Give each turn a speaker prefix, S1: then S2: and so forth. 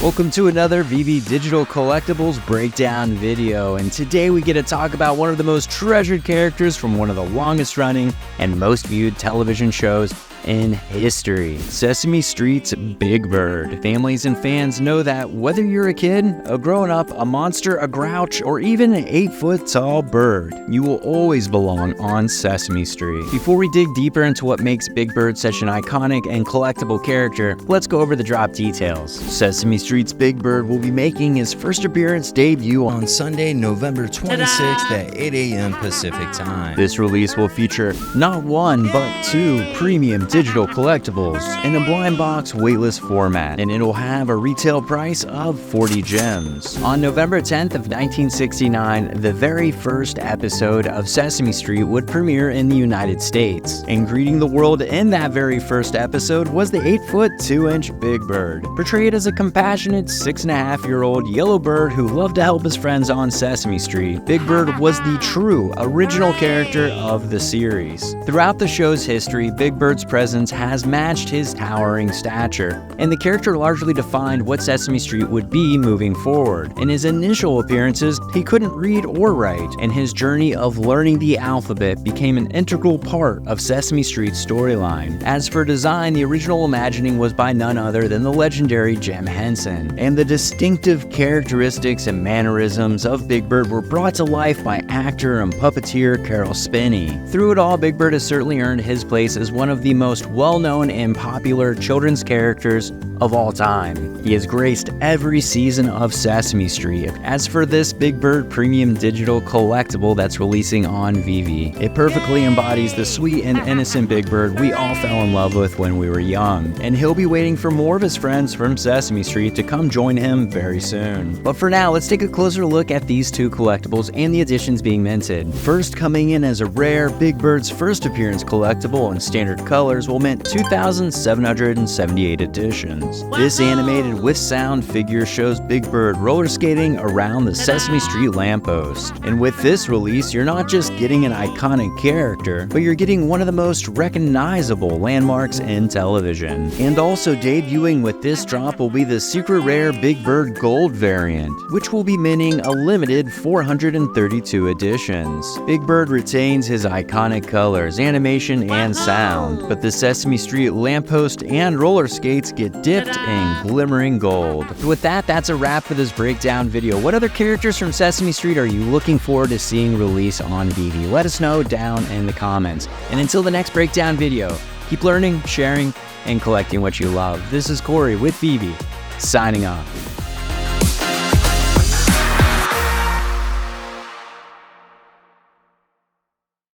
S1: Welcome to another VeVe Digital Collectibles Breakdown video, and today we get to talk about one of the most treasured characters from one of the longest running and most viewed television shows in history, Sesame Street's Big Bird. Families and fans know that whether you're a kid, a grown-up, a monster, a grouch, or even an 8-foot-tall bird, you will always belong on Sesame Street. Before we dig deeper into what makes Big Bird such an iconic and collectible character, let's go over the drop details. Sesame Street's Big Bird will be making his first appearance debut on Sunday, November 26th at 8 a.m. Pacific Time. This release will feature not one, but two premium digital collectibles in a blind box waitlist format, and it'll have a retail price of 40 gems. On November 10th of 1969, the very first episode of Sesame Street would premiere in the United States, and greeting the world in that very first episode was the 8-foot 2-inch Big Bird, portrayed as a compassionate 6.5-year-old yellow bird who loved to help his friends on Sesame Street. Big Bird was the true original character of the series. Throughout the show's history, Big Bird's presence has matched his towering stature, and the character largely defined what Sesame Street would be moving forward. In his initial appearances, he couldn't read or write, and his journey of learning the alphabet became an integral part of Sesame Street's storyline. As for design, the original imagining was by none other than the legendary Jim Henson, and the distinctive characteristics and mannerisms of Big Bird were brought to life by actor and puppeteer Carol Spinney. Through it all, Big Bird has certainly earned his place as one of the most well-known and popular children's characters of all time. He has graced every season of Sesame Street. As for this Big Bird premium digital collectible that's releasing on VeVe, it perfectly embodies the sweet and innocent Big Bird we all fell in love with when we were young, and he'll be waiting for more of his friends from Sesame Street to come join him very soon. But for now, let's take a closer look at these two collectibles and the editions being minted. First, coming in as a rare, Big Bird's first appearance collectible in standard colors will mint 2,778 editions. This animated with sound figure shows Big Bird roller skating around the Sesame Street lamppost. And with this release, you're not just getting an iconic character, but you're getting one of the most recognizable landmarks in television. And also debuting with this drop will be the secret rare Big Bird Gold variant, which will be minting a limited 432 editions. Big Bird retains his iconic colors, animation, and sound, but the Sesame Street lamppost and roller skates get dipped in glimmering gold. With that, that's a wrap for this breakdown video. What other characters from Sesame Street are you looking forward to seeing release on VeVe? Let us know down in the comments. And until the next breakdown video, keep learning, sharing, and collecting what you love. This is Corey with VeVe, signing off.